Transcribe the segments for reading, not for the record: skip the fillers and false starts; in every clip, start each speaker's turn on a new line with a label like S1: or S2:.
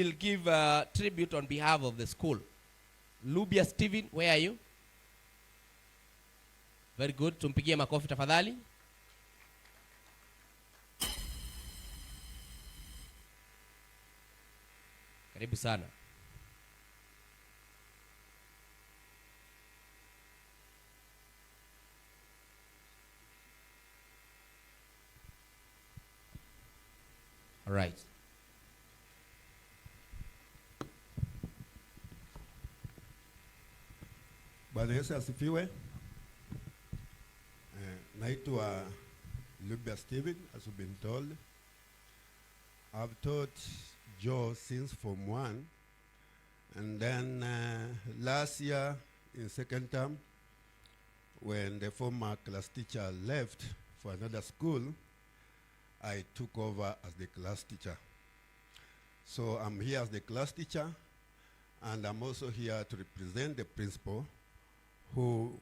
S1: will give a tribute on behalf of the school. Lubia Steven, where are you? Very good. Tumpigie makofi tafadhali. Karibu sana. All right.
S2: Bwana Yesu asifiwe. Naitwa Lubia Steven, as you've been told. I've taught Joe since Form 1. And then last year in second term, when the former class teacher left for another school, I took over as the class teacher. So I'm here as the class teacher, and I'm also here to represent the principal who,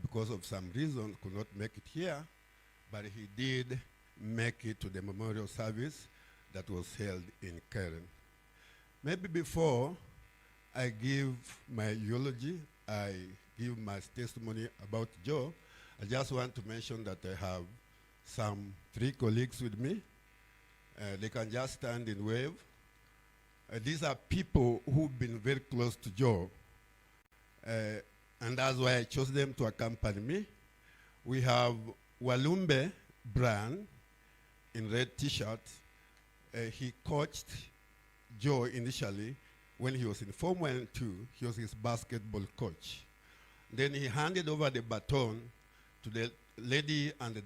S2: because of some reason, could not make it here, but he did make it to the memorial service that was held in Karehb. Maybe before I give my eulogy, I give my testimony about Joe, I just want to mention that I have some 3 colleagues with me. They can just stand and wave. These are people who've been very close to Joe. And that's why I chose them to accompany me. We have Walumbe Brand in red t-shirt. He coached Joe initially when he was in Form 1 and 2. He was his basketball coach. Then he handed over the baton to the lady and the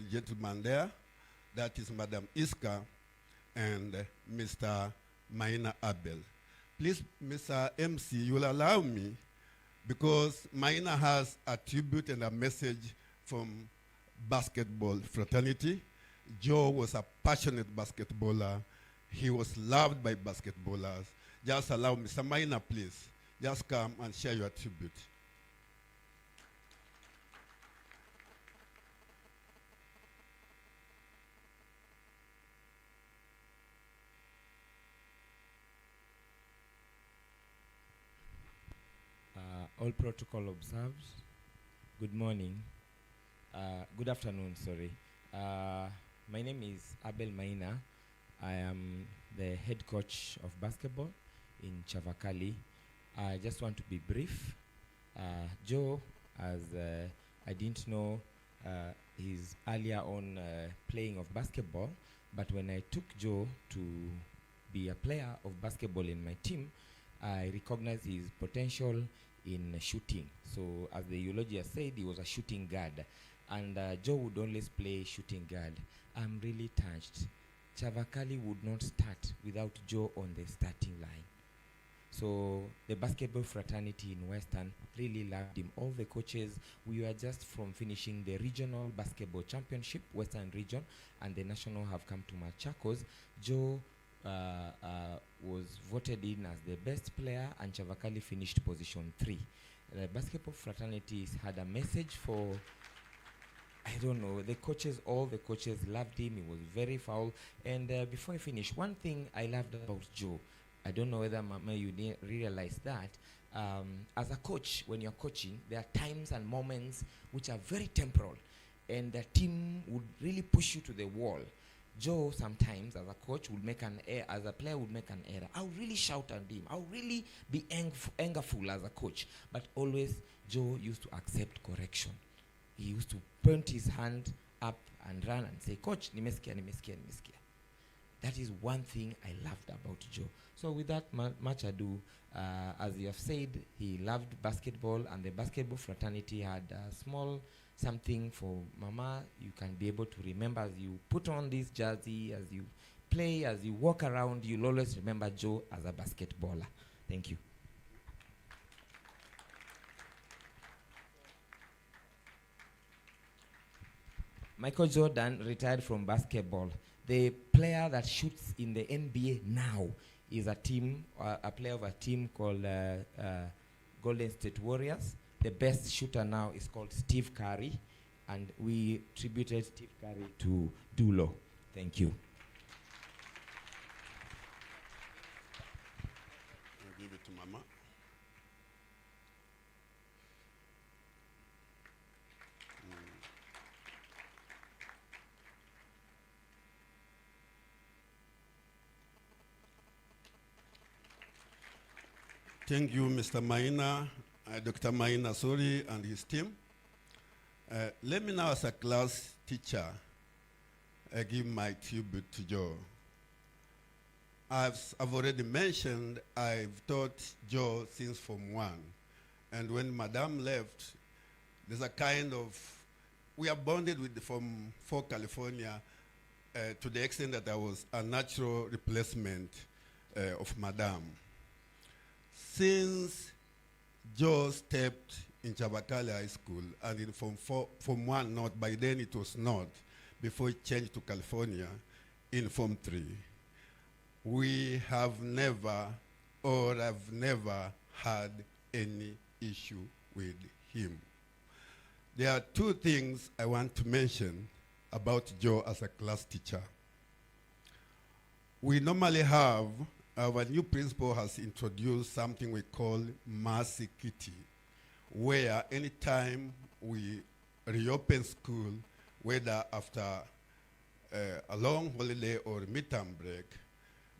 S2: gentleman there. That is Madam Iska and Mr. Maina Abel. Please, Mr. MC, you will allow me, because Maina has a tribute and a message from basketball fraternity. Joe was a passionate basketballer. He was loved by basketballers. Just allow Mr. Maina, please. Just come and share your tribute.
S3: All protocol observed. Good morning. Good afternoon, sorry. My name is Abel Maina. I am the head coach of basketball in Chavakali. I just want to be brief. Joe, as I didn't know he's earlier on playing of basketball, but when I took Joe to be a player of basketball in my team, I recognized his potential in shooting. So as the eulogy has said, he was a shooting guard, and Joe would always play shooting guard. I'm really touched. Chavakali would not start without Joe on the starting line. So the basketball fraternity in Western really loved him. All the coaches, we were just from finishing the regional basketball championship, Western region, and the national have come to Machakos. Joe was voted in as the best player, and Chavakali finished position 3. The basketball fraternities had a message for, I don't know, the coaches, all the coaches loved him. He was very foul. And before I finish, one thing I loved about Joe, I don't know whether Mama you didn't realize that, as a coach, when you're coaching, there are times and moments which are very temporal, and the team would really push you to the wall. Joe sometimes, as a coach, would make an error, as a player would make an error. I would really shout at him. I would really be angerful as a coach. But always, Joe used to accept correction. He used to point his hand up and run and say, "Coach, nimesikia, nimesikia, nimesikia." That is one thing I loved about Joe. So without much ado, as you have said, he loved basketball, and the basketball fraternity had a small something for Mama. You can be able to remember as you put on this jersey, as you play, as you walk around, you'll always remember Joe as a basketballer. Thank you. Michael Jordan retired from basketball. The player that shoots in the NBA now is a player of a team called Golden State Warriors. The best shooter now is called Steve Curry, and we tributed Steve Curry to Mwadulo. Thank you.
S2: Thank you, Mr. Maina, Dr. Maina, sorry, and his team. Let me now, as a class teacher, give my tribute to Joe. I've already mentioned I've taught Joe since Form 1. And when Madame left, there's a kind of, we are bonded with Form 4 California to the extent that I was a natural replacement of Madame. Since Joe stepped in Chavakali High School and in Form 1 North, by then it was North, before it changed to California in Form 3, we have never had any issue with him. There are two things I want to mention about Joe as a class teacher. We normally have, our new principal has introduced something we call Mercy Kitty, where anytime we reopen school, whether after a long holiday or midterm break,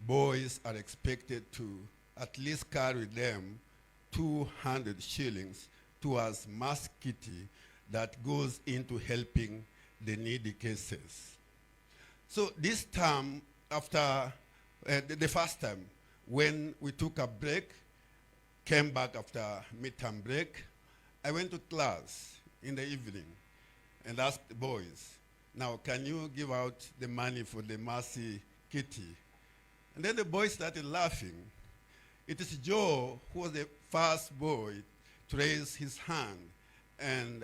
S2: boys are expected to at least carry them 200 shillings towards Mercy Kitty that goes into helping the needy cases. So this term, after the first time, when we took a break, came back after midterm break, I went to class in the evening and asked the boys, now can you give out the money for the Mercy Kitty? And then the boys started laughing. It is Joe who was the first boy to raise his hand and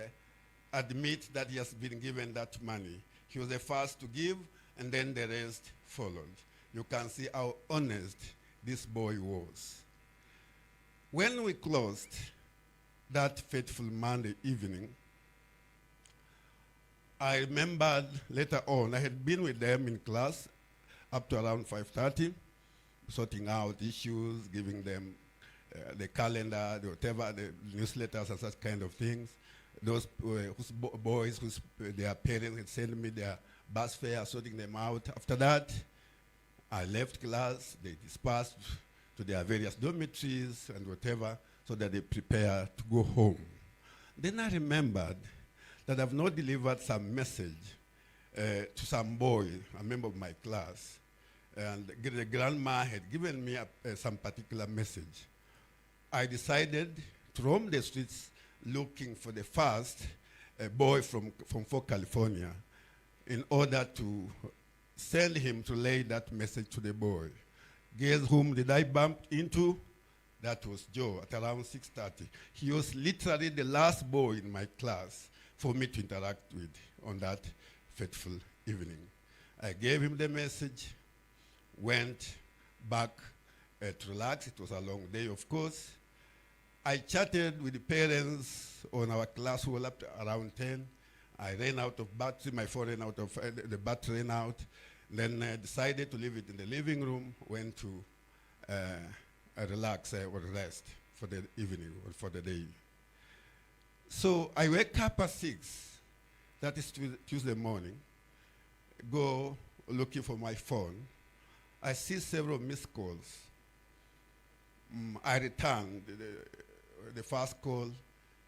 S2: admit that he has been given that money. He was the first to give, and then the rest followed. You can see how honest this boy was. When we closed that fateful Monday evening, I remembered later on, I had been with them in class up to around 5:30, sorting out issues, giving them the calendar, the whatever, the newsletters and such kind of things. Those boys whose their parents had sent me their bus fare, sorting them out. After that, I left class, they dispersed to their various dormitories and whatever, so that they prepare to go home. Then I remembered that I've not delivered some message to some boy, a member of my class, and the grandma had given me some particular message. I decided to roam the streets looking for the first boy from 4 California in order to send him to lay that message to the boy. Guess whom did I bump into? That was Joe at around 6:30. He was literally the last boy in my class for me to interact with on that fateful evening. I gave him the message, went back to relax. It was a long day, of course. I chatted with the parents on our class roll up to around 10. I ran out of battery, my phone ran out of, the battery ran out. Then I decided to leave it in the living room, went to relax or rest for the evening or for the day. So I wake up at 6, that is Tuesday morning, go looking for my phone. I see several missed calls. I returned the first call.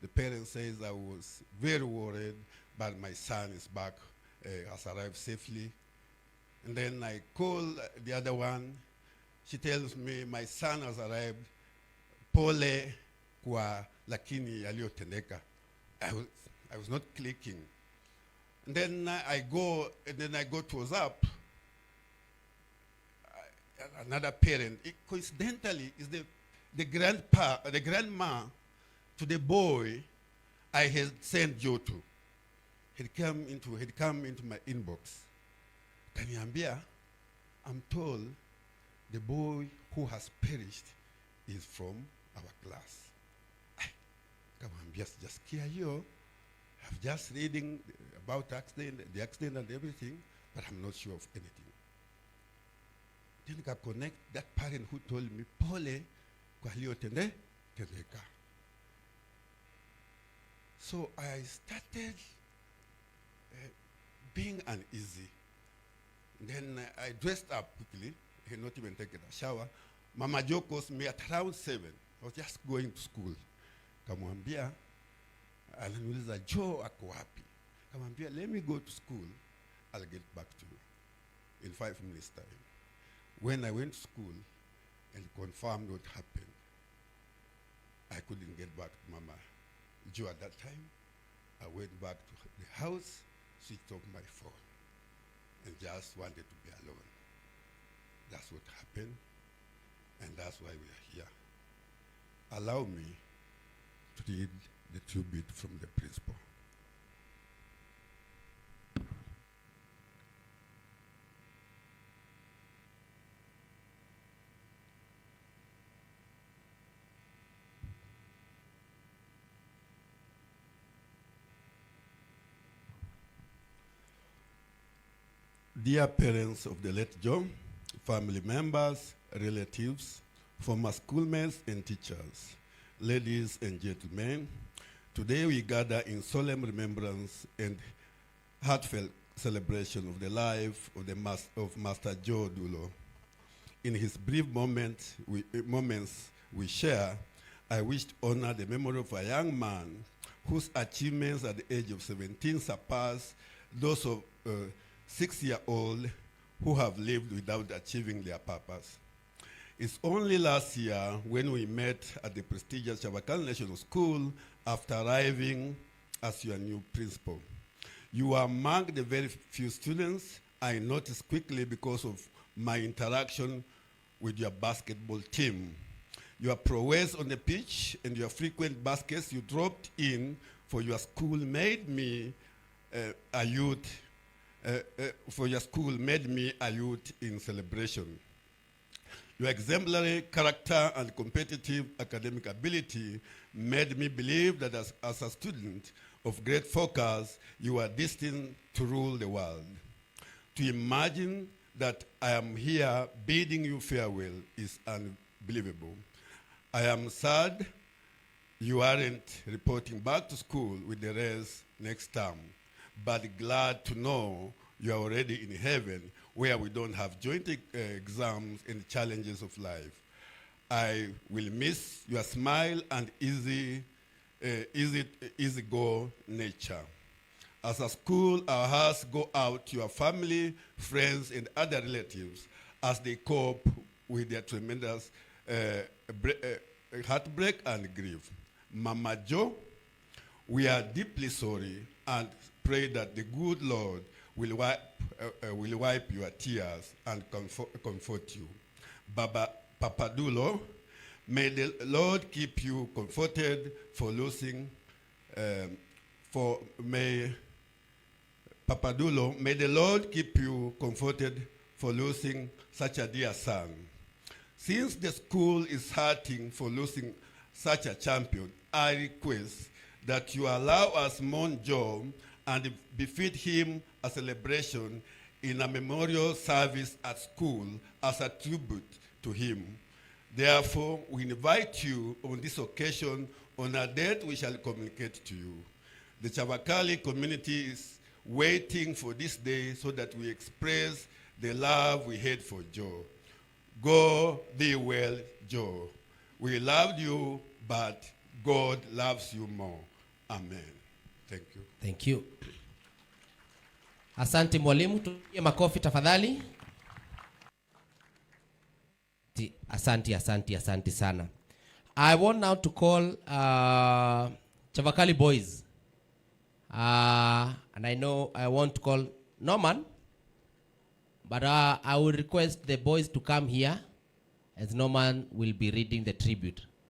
S2: The parent says I was very worried, but my son is back, has arrived safely. And then I call the other one. She tells me my son has arrived, pole kwa lakini yaliyotendeka. I was not clicking. And then I go to WhatsApp. Another parent, coincidentally, is the grandma to the boy I had sent Joe to. He'd come into my inbox. Kaniambia, I'm told the boy who has perished is from our class. Kamwambia sijasikia hiyo. I'm just reading about the accident and everything, but I'm not sure of anything. Then I connect that parent who told me, pole kwa tendeka. So I started being uneasy. Then I dressed up quickly, had not even taken a shower. Mama Joe calls me at around 7. I was just going to school. Kamwambia, ananiuliza, Joe ako wapi? Kamwambia, let me go to school. I'll get back to you in 5 minutes time. When I went to school and confirmed what happened, I couldn't get back to Mama Joe at that time. I went back to the house, switched off my phone, and just wanted to be alone. That's what happened, and that's why we are here. Allow me to read the tribute from the principal. Dear parents of the late John, family members, relatives, former schoolmates and teachers, ladies and gentlemen, today we gather in solemn remembrance and heartfelt celebration of the life of of Master Mwadulo. In his brief moments we share, I wish to honor the memory of a young man whose achievements at the age of 17 surpass those of 6-year-old who have lived without achieving their purpose. It's only last year when we met at the prestigious Chavakali National School after arriving as your new principal. You are among the very few students I noticed quickly because of my interaction with your basketball team. Your prowess on the pitch and your frequent baskets you dropped in for your school made me a youth in celebration. Your exemplary character and competitive academic ability made me believe that as a student of great focus, you are destined to rule the world. To imagine that I am here bidding you farewell is unbelievable. I am sad you aren't reporting back to school with the rest next term, but glad to know you are already in heaven where we don't have joint exams and challenges of life. I will miss your smile and easy go nature. As a school, our hearts go out to your family, friends, and other relatives as they cope with their tremendous heartbreak and grief. Mama Joe, we are deeply sorry and pray that the good Lord will wipe your tears and comfort you. Papadulo, may the Lord keep you comforted for losing, Papadulo, may the Lord keep you comforted for losing such a dear son. Since the school is hurting for losing such a champion, I request that you allow us mourn Joe and befit him a celebration in a memorial service at school as a tribute to him. Therefore, we invite you on this occasion on a date we shall communicate to you. The Chavakali community is waiting for this day so that we express the love we had for Joe. Go thee well, Joe. We loved you, but God loves you more. Amen. Thank you.
S1: Thank you. Asante mwalimu, tupige makofi tafadhali. Asante sana. I want now to call Chavakali boys. And I know I want to call Norman, but I will request the boys to come here as Norman will be reading the tribute.